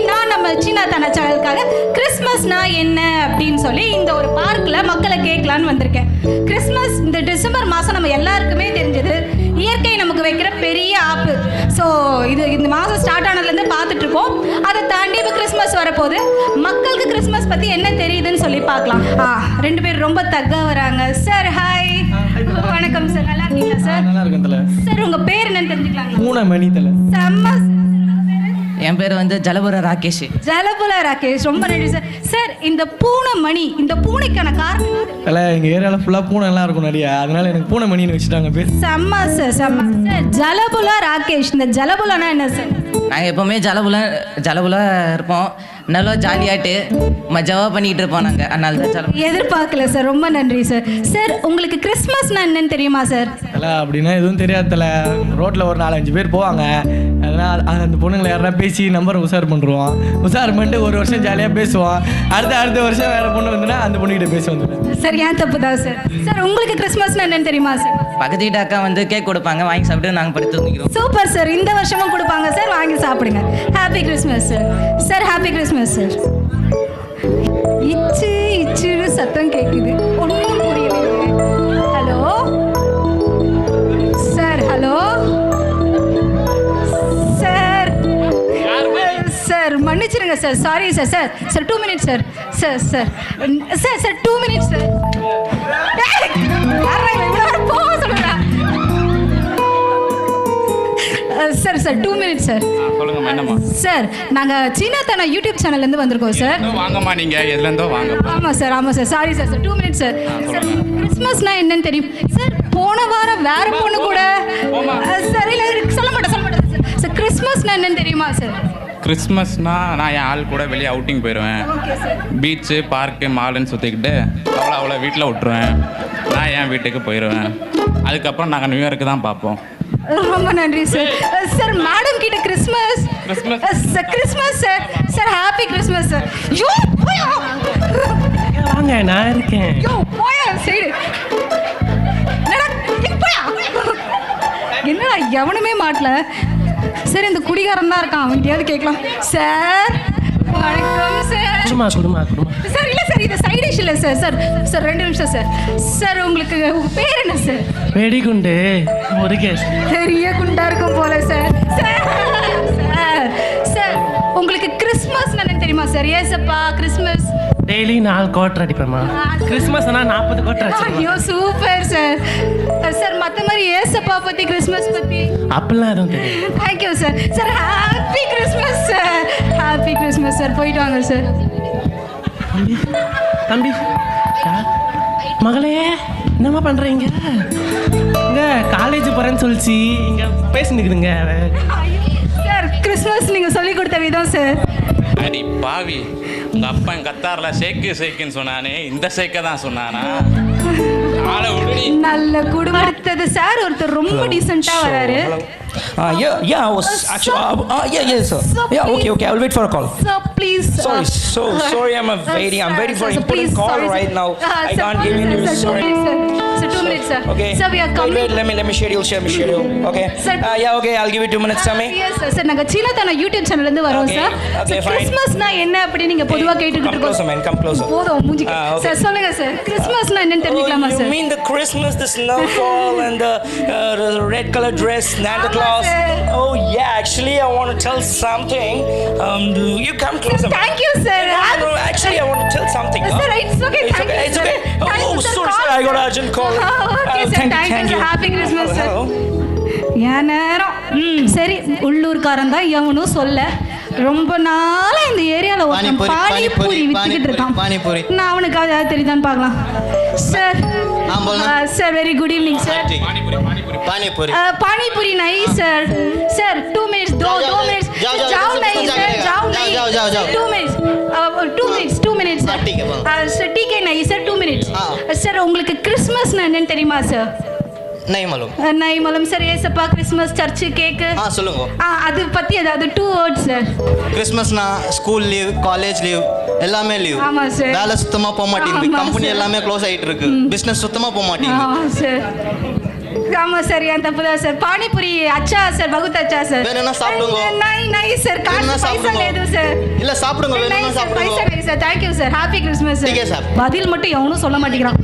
நான் நம்ம சின்ன தன சேனலுக்காக கிறிஸ்மஸ்னா என்ன அப்படின்னு சொல்லி இந்த ஒரு பார்க்கில் மக்களை கேட்கலான்னு வந்திருக்கேன். கிறிஸ்மஸ் இந்த டிசம்பர் மாதம் நம்ம எல்லாருக்குமே தெரிஞ்சது, இயற்கை நமக்கு வைக்கிற பெரிய ஆப்பு. ஸோ இது இந்த மாதம் ஸ்டார்ட் ஆனதுலேருந்து பார்த்துட்ருக்கோம். அதை தாண்டி இப்போ கிறிஸ்மஸ் வரப்போகுது. மக்களுக்கு கிறிஸ்மஸ் பற்றி என்ன தெரியுதுன்னு சொல்லி பார்க்கலாம். ரெண்டு பேர் ரொம்ப தக்கா வராங்க. Sir hi. வணக்கம் சார், நல்லா இருக்கீங்களா சார்? நல்லா இருக்கேன் சார். உங்கள் பேர் என்னன்னு தெரிஞ்சுக்கலாங்களா? பூனமணி தலை. செம்ம. என் பேர் வந்து ஜலபுர ராகேஷ். ஜலபுர ராகேஷ், ரொம்ப நன்றி சார். சார், இந்த பூனைமணி, இந்த பூனைக்கான காரணம்? இல்லை, எங்கள் ஏரியாவில் ஃபுல்லாக பூனை எல்லாம் இருக்கும் நிறையா, அதனால எனக்கு பூனைமணின்னு வச்சுட்டாங்க பேர். செம்ம சார், செம்ம சார். ஜலபுல ராகேஷ், இந்த ஜலபுலனா என்ன சார்? நாங்கள் எப்போவுமே ஜலபுல இருப்போம், நல்லா ஜாலியாட்டு மஜாவாக பண்ணிகிட்டு இருப்போம் நாங்கள், அதனால தான் ஜலபுல. எதிர்பார்க்கல சார், ரொம்ப நன்றி சார். சார், உங்களுக்கு கிறிஸ்மஸ்னா என்னன்னு தெரியுமா சார்? இல்லை, அப்படின்னா எதுவும் தெரியாது தலை. ரோட்டில் ஒரு 4-5 பேர் போவாங்க, அதனால் அந்த பொண்ணுங்களை யாரா பேசி நம்பரை உஷார் பண்ணுறோம். உஷார் பண்ணிட்டு ஒரு வருஷம் ஜாலியாக பேசுவோம். அடுத்த வருஷம் வேறு பொண்ணு வந்துன்னா அந்த பொண்ணுக்கிட்ட பேச வந்துடுவேன். சார், ஏன் தப்பு தான் சார். சார், உங்களுக்கு கிறிஸ்மஸ்னா என்னன்னு தெரியுமா சார்? பக்கத்து வீட்டு அக்கா வந்து கேக் கொடுப்பாங்க, வாங்கி சாப்பிட்டு நாங்கள் படுத்து தூங்கிக்கிறோம். சூப்பர் சார், இந்த வருஷமும் கொடுப்பாங்க சார், வாங்கி சாப்பிடுங்க. Happy Christmas sir. Sir, happy Christmas sir. இச்சு இச்சுன்னு சத்தம் கேட்குது, ஒன்றும் புரியலையே. Hello sir, hello sir. Sir மன்னிச்சிருங்க sir, sorry sir. Sir sir 2 minutes sir. Sir sir sir sir 2 minutes sir. போக சொல்லுங்க சார். Sir 2 minutes sir. சொல்லுங்க என்னம்மா? சார், நாங்கள் சீனாத்தானா யூடியூப் சேனல்லேருந்து வந்திருக்கோம் சார். வாங்கம்மா, நீங்கள் எதுலேருந்தோ வாங்க. ஆமாம் சார், ஆமாம் sir. Sorry sir. Sir 2 minutes sir. Sir, கிறிஸ்மஸ்னா என்னன்னு தெரியும் சார்? போன வாரம் வேற பொண்ணு கூட சார், இல்லை சொல்ல மாட்டேன் சார். கிறிஸ்மஸ்னா என்னன்னு தெரியுமா சார்? கிறிஸ்மஸ்னா நான் என் ஆள் கூட வெளியே அவுட்டிங் போயிடுவேன். பீச்சு, பார்க்கு, மாலுன்னு சுற்றிக்கிட்டு அவ்வளோ வீட்டில் விட்டுருவேன். நான் என் வீட்டுக்கு போயிடுவேன். அதுக்கப்புறம் நாங்கள் நியூ இயருக்கு தான் பார்ப்போம். ரொம்ப நன்றி சார். சார், மேடம் கிட்ட Christmas sir. Christmas sir. Sir, happy Christmas sir. யோ போயா, வாங்க, நான் இருக்கேன். யோ போயா சைடு. என்னடா எவனுமே மாட்டல. சரி, இந்த குடிகாரன் தான் இருக்கான், அவன்கிட்டயாவது கேட்கலாம். சார் வணக்கம் சார். குடுமா சார், இல்லை சார், இது சைட் டிஷ் இல்லை சார். சார் சார் 2 நிமிஷம் சார். சார், உங்களுக்கு உங்கள் பேர் என்ன சார்? வெடிகுண்டு முருகேஷ். பெரிய குண்டா இருக்கும் போல சார். சார் சார் சார், உங்களுக்கு கிறிஸ்மஸ் என்னன்னு தெரியுமா சார்? ஏசப்பா கிறிஸ்மஸ் டெய்லி 4 கோட்டர் அடிப்பேம்மா. கிறிஸ்மஸ்னா 40 கோட்டர் அடிப்பேன். ஐயோ சூப்பர் சார். சார், மற்ற மாதிரி ஏசப்பா பற்றி, கிறிஸ்மஸ் பற்றி அப்படிலாம் எதுவும் தெரியும். Thank you sir. Sir, happy Christmas sir. Happy Christmas sir. போயிட்டு வாங்க சார். தம்பி மகளே, என்னம்மா பண்ணுறீங்க? இங்கே காலேஜ் போகிறேன்னு சொல்லிச்சு, இங்கே பேசினுக்குதுங்க. சார், கிறிஸ்மஸ் நீங்கள் சொல்லி கொடுத்த விதம் சார். அடி பாவி, உங்கள் அப்பா கத்தாரில் ஷேக்குன்னு சொன்னானே, இந்த ஷேக்கை தான் சொன்னானா? நல்ல குடும்பம். அடுத்தது சார், ஒருத்தர் ரொம்ப டீசெண்டாக வராரு. Yeah, I was actually. Yeah, sir. Yeah, okay. I will wait for a call. Sir, please. Sorry. I'm waiting for an important call right now. I can't give you. Sorry. Sir, 2 minutes, sir. Okay. Sir, we are coming. Wait. Let me schedule. Okay. Sir. Yeah, okay. I'll give you 2 minutes, Sammy. Yes, sir. Sir, நாங்க Seena Thana YouTube சேனல்ல இருந்து வரோம் sir. Okay, fine. கிறிஸ்மஸ்னா என்ன அப்படி நீங்க பொதுவா கேட்டுக்கிட்டு இருக்கோம். Come closer. போதும் மூஞ்சிக்கு. Okay. சார் சொல்லுங்க சார், கிறிஸ்மஸ்னா என்னன்னு தெரிஞ்சுக்கலாமா sir? You mean the Christmas, the snowfall and the red color dress, Santa Claus? Oh yeah, actually I want to tell something. You come closer. Thank you sir. No, actually I want to tell something. Sir, it's okay. Thank you. It's okay. Oh, sorry. I got an urgent call. Okay sir, thank you. Happy Christmas sir. ஏன் நேரம். சரி, உள்ளூர்காரன் தான் எவனும் சொல்ல. ரொம்ப நாளா இந்த ஏரியால ஒருத்தன் பானிபூரி வித்துக்கிட்டு இருக்கான். நான் அவனுக்கு ஏதாவது தெரியுதான்னு பார்க்கலாம். Sir sir, very good evening sir. Panipuri नहीं सर. सर 2 मिनट्स 2 मिनट्स जाओ नहीं सर, जाओ नहीं 2 मिनट्स सर. ठीक है नहीं सर, 2 मिनट्स. सर, உங்களுக்கு கிறிஸ்மஸ்னா என்னன்னு தெரியுமா சார்? நைமலம். நைமலம் சார். ஏசப்பா கிறிஸ்மஸ் சர்ச்சு கேக்கு சொல்லுங்க. அது பற்றி ஏதாவது 2 words சார். கிறிஸ்மஸ்னா ஸ்கூல் லீவ், காலேஜ் லீவ், எல்லாமே லீவ். ஆமாம் சார். வேலை சுத்தமாக போக மாட்டேங்குது, கம்பெனி எல்லாமே க்ளோஸ் ஆகிட்டு இருக்கு, பிஸ்னஸ் சுத்தமாக போக மாட்டேங்குது. ஆமாம் சார். ஆமாம் சார், என் தப்பு தான் சார். பானிபூரி அச்சா சார், பகுத் அச்சா சார். வேணும்னா சாப்பிடுங்க. நை சார், காசு பைசா லேது சார். இல்ல சாப்பிடுங்க, வேணும்னா சாப்பிடுங்க. பைசா வேறு sir. Thank you sir. Happy Christmas sir. பதில் மட்டும் எவனும் சொல்ல மாட்டேங்கிறான்.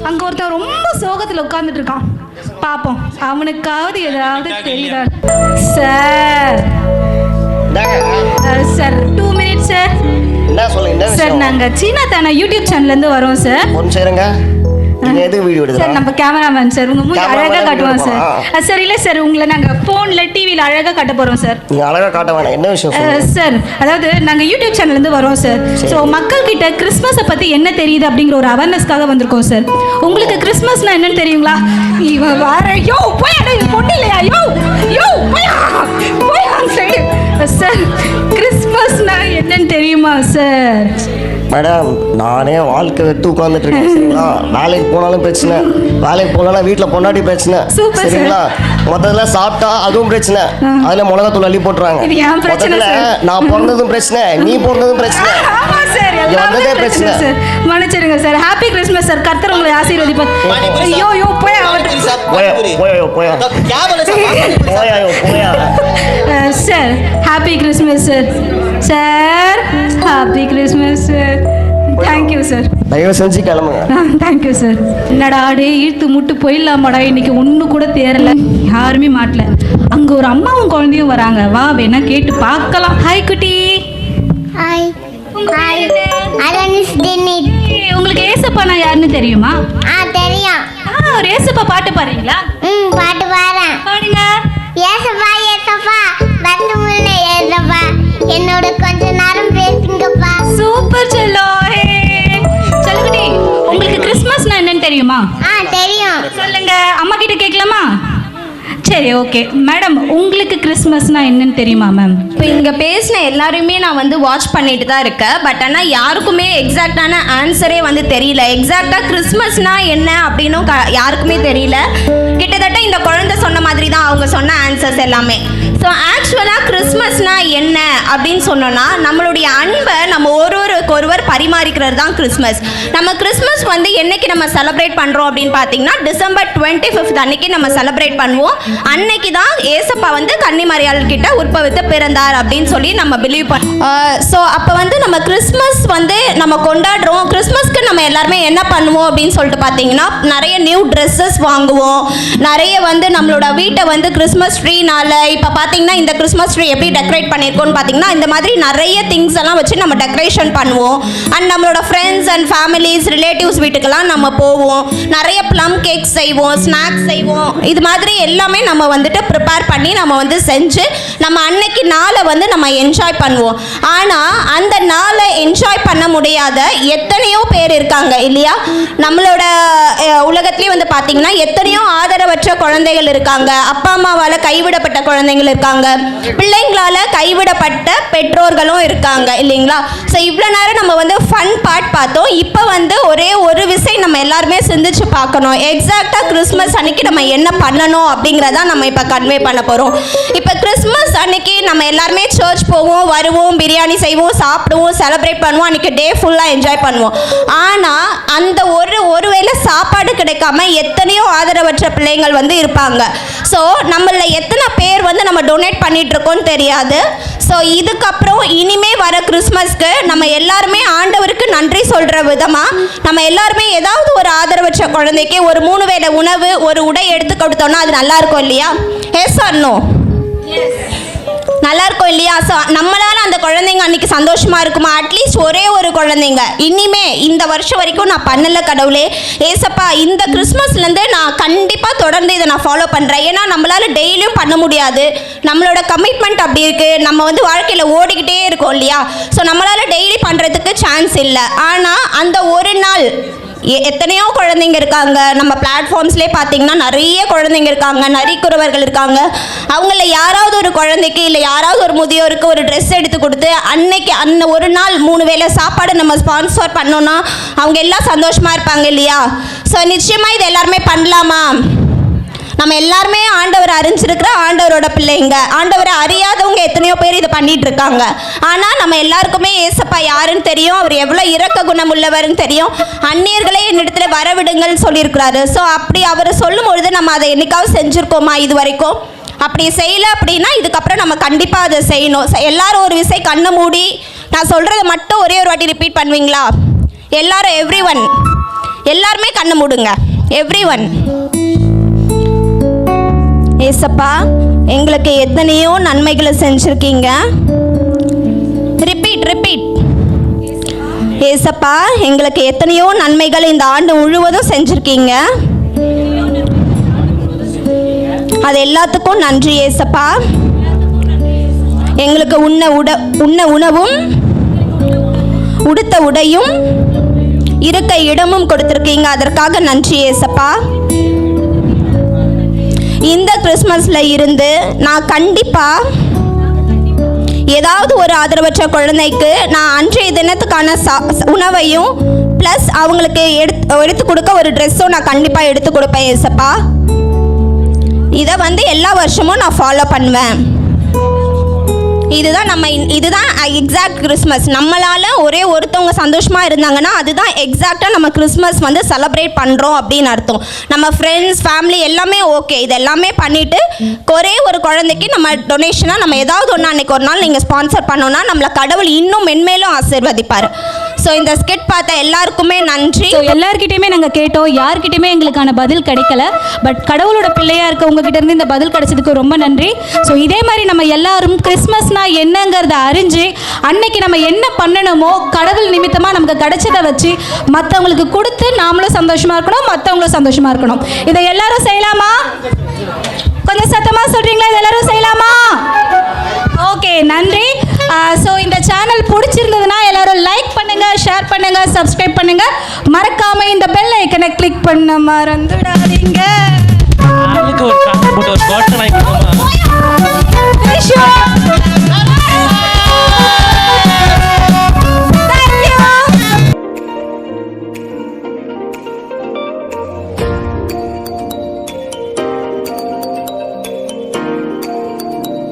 அங்க ஒருத்தன் ரொம்ப சோகத்துல உட்கார்ந்துட்டு இருக்கான். பாப்போம் அவனுக்காவது ஏதாவது தெரியுதா சார். Sir 2 minutes sir. என்ன சொல்லுங்க சார், நாங்க சீனா தானா யூடியூப் சேனல்ல இருந்து வரோம் சார். ஒன் சேருங்க. எதுக்கு வீடியோ எடுக்கிறோம் சார்? நம்ம கேமராமேன் சார், உங்க மூஞ்சி அழகா காட்டுவோம் சார். சார் இல்ல சார், உங்களை நாங்க போன்ல டிவில அழகா காட்ட போறோம் சார். நீங்க அழகா காட்ட வேணாம், என்ன விஷயம் சார்? அதாவது நாங்க யூடியூப் சேனல்ல இருந்து வரோம் சார். ஸோ மக்கள் கிட்ட கிறிஸ்மஸை பத்தி என்ன தெரியுது அப்படிங்கிற ஒரு அவேர்னஸ்க்காக வந்திருக்கோம் சார். உங்களுக்கு கிறிஸ்மஸ்னா என்னன்னு தெரியுங்களா? இவன் வேற யோ போய் பொண்ணு இல்லையா? யோ போய் சைடு சார். கிறிஸ்மஸ்னா என்னன்னு தெரியுமா சார்? மேடம், நானே வாழ்க்கை விட்டு உட்காந்துட்டு இருக்கேன் சரிங்களா. வேலைக்கு போனாலும் பிரச்சனை, வேலைக்கு போனாலும் வீட்டில் பொண்டாட்டி பிரச்சனை சரிங்களா. மொத்தத்துல சாப்பிட்டா அதுவும் பிரச்சனை, அதுல மிளகாத்தூள் அள்ளி போட்டுறாங்க. மொத்தத்துல நான் பிறந்ததும் பிரச்சனை, நீ பிறந்ததும் பிரச்சனை, வந்ததே பிரச்சனை. மன்னிச்சிருங்க சார். Happy Christmas sir. கர்த்தர் உங்களை ஆசீர்வதிப்பார். Sir happy Christmas sir. Sir happy Christmas sir. Thank you sir. தயவு செஞ்சு கிளம்புங்க. Thank you sir. என்னடா டே இழுத்து முட்டு போயிடலாமாடா, இன்னைக்கு ஒன்று கூட தேரல, யாருமே மாட்டல. அங்கே ஒரு அம்மாவும் குழந்தையும் வராங்க, வா வேணா கேட்டு பார்க்கலாம். ஹாய் குட்டி. ஹாய். ஹாய். அலனிஸ் டினிட். உங்களுக்கு ஏசப்பா நான் யாருன்னு தெரியுமா? தெரியும். ஒரு ஏசப்பா பாட்டு பாடுறீங்களா? பாட்டு பாடுறேன். பாடுங்க. ஏசப்பா ஏசப்பா வந்து முன்ன ஏசப்பா என்னோட கொஞ்ச நேரம் பேசுங்கப்பா. Super Cello. செல்லகுட்டி, உங்களுக்கு கிறிஸ்மஸ்னா என்னன்னு தெரியுமா? தெரியும். சொல்லுங்க. அம்மா கிட்ட கேட்கலாமா? சரி, ஓகே. மேடம், உங்களுக்கு கிறிஸ்மஸ்னா என்னன்னு தெரியுமா மேம்? இப்போ இங்கே பேசின எல்லாருமே நான் வந்து வாட்ச் பண்ணிட்டு தான் இருக்கேன். பட் ஆனால் யாருக்குமே எக்ஸாக்டான ஆன்சரே வந்து தெரியல. எக்ஸாக்டாக கிறிஸ்மஸ்னா என்ன அப்படின்னும் யாருக்குமே தெரியல. கிட்டத்தட்ட இந்த குழந்தை சொன்ன மாதிரி தான் அவங்க சொன்ன ஆன்சர்ஸ் எல்லாமே. ஸோ ஆக்சுவலாக கிறிஸ்மஸ்னா என்ன அப்படின்னு சொன்னோன்னா, நம்மளுடைய அன்பை நம்ம ஒருவர் பரிமாறிக்கிறது தான் கிறிஸ்மஸ். நம்ம கிறிஸ்மஸ் வந்து என்னைக்கு நம்ம செலிப்ரேட் பண்ணுறோம் அப்படின்னு பார்த்தீங்கன்னா, டிசம்பர் 25 அன்னைக்கு நம்ம செலிப்ரேட் பண்ணுவோம். அன்னைக்கு தான் ஏசப்பா வந்து கன்னிமரியாள் கிட்ட உற்பவித்து பிறந்தார் அப்படின்னு சொல்லி நம்ம பிலீவ் பண்ணோம். ஸோ அப்போ வந்து நம்ம கிறிஸ்மஸ் வந்து நம்ம கொண்டாடுறோம். கிறிஸ்மஸ்க்கு நம்ம எல்லாருமே என்ன பண்ணுவோம் அப்படின்னு சொல்லிட்டு பார்த்தீங்கன்னா, நிறைய நியூ ட்ரெஸ்ஸஸ் வாங்குவோம். நிறைய வந்து நம்மளோட வீட்டை வந்து கிறிஸ்மஸ் ட்ரீனால இப்போ பார்த்தீங்கன்னா இந்த கிறிஸ்மஸ் ட்ரீ எப்படி டெக்கரேட் பண்ணியிருக்கோன்னு பார்த்தீங்கன்னா, இந்த மாதிரி நிறைய திங்ஸ் எல்லாம் வச்சு நம்ம டெக்கரேஷன் பண்ணுவோம். அண்ட் நம்மளோட ஃப்ரெண்ட்ஸ் அண்ட் ஃபேமிலிஸ் ரிலேட்டிவ்ஸ் வீட்டுக்கெல்லாம் நம்ம போவோம். நிறைய ப்ளம் கேக்ஸ் செய்வோம், ஸ்நாக்ஸ் செய்வோம். இது மாதிரி எல்லாமே நம்ம வந்துட்டு ப்ரிப்பேர் பண்ணி நம்ம வந்து செஞ்சு நம்ம அன்னைக்கு நாளை வந்து நம்ம என்ஜாய் பண்ணுவோம். ஆனால் அந்த நாளை என்ஜாய் பண்ண முடியாத எத்தனையோ பேர் இருக்காங்க இல்லையா? நம்மளோட உலகத்துலேயே வந்து பார்த்தீங்கன்னா எத்தனையோ ஆதரவற்ற குழந்தைகள் இருக்காங்க, அப்பா அம்மாவால் கைவிடப்பட்ட குழந்தைகள் இருக்காங்க, பிள்ளைங்களால் கைவிடப்பட்ட பெற்றோர்களும் இருக்காங்க இல்லைங்களா? ஸோ இவ்வளோ நேரம் நம்ம வந்து ஃபன் பார்ட் பார்த்தோம். இப்போ வந்து ஒரே ஒரு விஷயம் நம்ம எல்லாருமே சிந்திச்சு பார்க்கணும். எக்ஸாக்டாக கிறிஸ்மஸ் அன்னைக்கு நம்ம என்ன பண்ணணும் அப்படிங்கிறத நம்ம இப்போ கன்வே பண்ண போகிறோம். இப்போ கிறிஸ்மஸ் அன்னைக்கு நம்ம எல்லாருமே சர்ச் போவோம், வருவோம், பிரியாணி செய்வோம், சாப்பிடுவோம், செலிப்ரேட் பண்ணுவோம், அன்றைக்கி டே ஃபுல்லாக என்ஜாய் பண்ணுவோம். ஆனால் அந்த ஒருவேளை சாப்பாடு கிடைக்காம எத்தனையோ ஆதரவற்ற பிள்ளைங்கள் வந்து இருப்பாங்க. ஸோ நம்மள எத்தனை பேர் வந்து நம்ம டொனேட் பண்ணிட்டு இருக்கோம்னு தெரியாது. ஸோ இதுக்கப்புறம் இனிமே வர கிறிஸ்மஸ்க்கு நம்ம எல்லாருமே ஆண்டவருக்கு நன்றி சொல்கிற விதமாக நம்ம எல்லாருமே ஏதாவது ஒரு ஆதரவற்ற குழந்தைக்கு ஒரு 3 வேளை உணவு, ஒரு உடை எடுத்து கொடுத்தோம்னா அது நல்லா இருக்கும் இல்லையா? Yes or no? நல்லா இருக்கும் இல்லையா? ஸோ நம்மளால் அந்த குழந்தைங்க அன்றைக்கி சந்தோஷமாக இருக்குமா? அட்லீஸ்ட் ஒரே ஒரு குழந்தைங்க இனிமே இந்த வருஷம் வரைக்கும் நான் பண்ணல கடவுளே, ஏசப்பா இந்த கிறிஸ்மஸ்லேருந்து நான் கண்டிப்பாக தொடர்ந்து இதை நான் ஃபாலோ பண்ணுறேன். ஏன்னா நம்மளால் டெய்லியும் பண்ண முடியாது, நம்மளோட கமிட்மெண்ட் அப்படி இருக்குது, நம்ம வந்து வாழ்க்கையில் ஓடிக்கிட்டே இருக்கோம் இல்லையா? ஸோ நம்மளால் டெய்லி பண்ணுறதுக்கு சான்ஸ் இல்லை. ஆனால் அந்த ஒரு நாள் எத்தனையோ குழந்தைங்க இருக்காங்க, நம்ம பிளாட்ஃபார்ம்ஸ்லேயே பார்த்தீங்கன்னா நிறைய குழந்தைங்க இருக்காங்க, நரிக்குறவர்கள் இருக்காங்க. அவங்கள யாராவது ஒரு குழந்தைக்கு இல்லை யாராவது ஒரு முதியோருக்கு ஒரு ட்ரெஸ் எடுத்து கொடுத்து அன்னைக்கு அந்த ஒரு நாள் 3 வேளை சாப்பாடு நம்ம ஸ்பான்சர் பண்ணோன்னா அவங்க எல்லாம் சந்தோஷமாக இருப்பாங்க இல்லையா? ஸோ நிச்சயமாக இது எல்லாருமே பண்ணலாமா? நம்ம எல்லாருமே ஆண்டவர் அறிஞ்சிருக்கிற ஆண்டவரோட பிள்ளைங்க. ஆண்டவரை அறியாதவங்க எத்தனையோ பேர் இதை பண்ணிட்டு இருக்காங்க. ஆனால் நம்ம எல்லாருக்குமே ஏசப்பா யாருன்னு தெரியும், அவர் எவ்வளோ இரக்க குணம் உள்ளவர்னு தெரியும். அந்நியர்களே என்னிடத்துல வரவிடுங்கள்னு சொல்லியிருக்கிறாரு. ஸோ அப்படி அவர் சொல்லும் பொழுது நம்ம அதை என்னைக்காவது செஞ்சுருக்கோமா இது வரைக்கும்? அப்படி செய்யலை அப்படின்னா இதுக்கப்புறம் நம்ம கண்டிப்பாக அதை செய்யணும். எல்லாரும் ஒரு விசை கண்ணை மூடி நான் சொல்கிறத மட்டும் ஒரே ஒரு வாட்டி ரிப்பீட் பண்ணுவீங்களா? எல்லாரும் எவ்ரிஒன், எல்லாருமே கண்ணை மூடுங்க. எவ்ரிஒன். ஏசப்பா எங்களுக்கு எத்தனையோ நன்மைகளை செஞ்சுருக்கீங்க. Repeat repeat. ஏசப்பா எங்களுக்கு எத்தனையோ நன்மைகள் இந்த ஆண்டு முழுவதும் செஞ்சுருக்கீங்க. அது எல்லாத்துக்கும் நன்றி ஏசப்பா. எங்களுக்கு உண்ண உணவும் உடுத்த உடையும் இருக்க இடமும் கொடுத்துருக்கீங்க. அதற்காக நன்றி ஏசப்பா. இந்த கிறிஸ்மஸ்ல இருந்து நான் கண்டிப்பாக ஏதாவது ஒரு ஆதரவற்ற குழந்தைக்கு நான் அன்றைய தினத்துக்கான உணவையும் ப்ளஸ் அவங்களுக்கு எடுத்து கொடுக்க ஒரு ட்ரெஸ்ஸும் நான் கண்டிப்பாக எடுத்து கொடுப்பேன் ஏசப்பா. இதை எல்லா வருஷமும் நான் ஃபாலோ பண்ணுவேன். இதுதான் எக்ஸாக்ட் கிறிஸ்மஸ். நம்மளால் ஒரே ஒருத்தவங்க சந்தோஷமாக இருந்தாங்கன்னா அதுதான் எக்ஸாக்டாக நம்ம கிறிஸ்மஸ் செலிப்ரேட் பண்ணுறோம் அப்படின்னு அர்த்தம். நம்ம ஃப்ரெண்ட்ஸ் ஃபேமிலி எல்லாமே ஓகே, இது எல்லாமே பண்ணிவிட்டு ஒரே ஒரு குழந்தைக்கு நம்ம டொனேஷனாக நம்ம ஏதாவது ஒன்று அன்றைக்கி ஒரு நாள் நீங்கள் ஸ்பான்சர் பண்ணோன்னா நம்மளை கடவுள் இன்னும் மென்மேலும் ஆசீர்வதிப்பார். ஸோ இந்த ஸ்கிட் பார்த்த எல்லாருக்குமே நன்றி. ஸோ எல்லார்கிட்டையுமே நாங்கள் கேட்டோம், யார்கிட்டையுமே எங்களுக்கான பதில் கிடைக்கல. பட் கடவுளோட பிள்ளையாக இருக்க உங்ககிட்ட இருந்து இந்த பதில் கிடைச்சதுக்கு ரொம்ப நன்றி. ஸோ இதே மாதிரி நம்ம எல்லாரும் கிறிஸ்மஸ்னா என்னங்கிறத அறிஞ்சு அன்னைக்கு நம்ம என்ன பண்ணணுமோ கடவுள் நிமித்தமாக நமக்கு கிடைச்சதை வச்சு மற்றவங்களுக்கு கொடுத்து நாமளும் சந்தோஷமாக இருக்கணும், மற்றவங்களும் சந்தோஷமாக இருக்கணும். இதை எல்லாரும் செய்யலாமா? கொஞ்சம் சத்தமாக சொல்கிறீங்களா? இதை எல்லாரும் செய்யலாமா? ஓகே, நன்றி. ஸோ இந்த சேனல் பிடிச்சிருந்ததுன்னா எல்லாரும் லைக் பண்ணுங்க, ஷேர் பண்ணுங்க, சப்ஸ்கிரைப் பண்ணுங்க. மறக்காம இந்த பெல் ஐக்கனை கிளிக் பண்ண மறந்துடாதீங்க.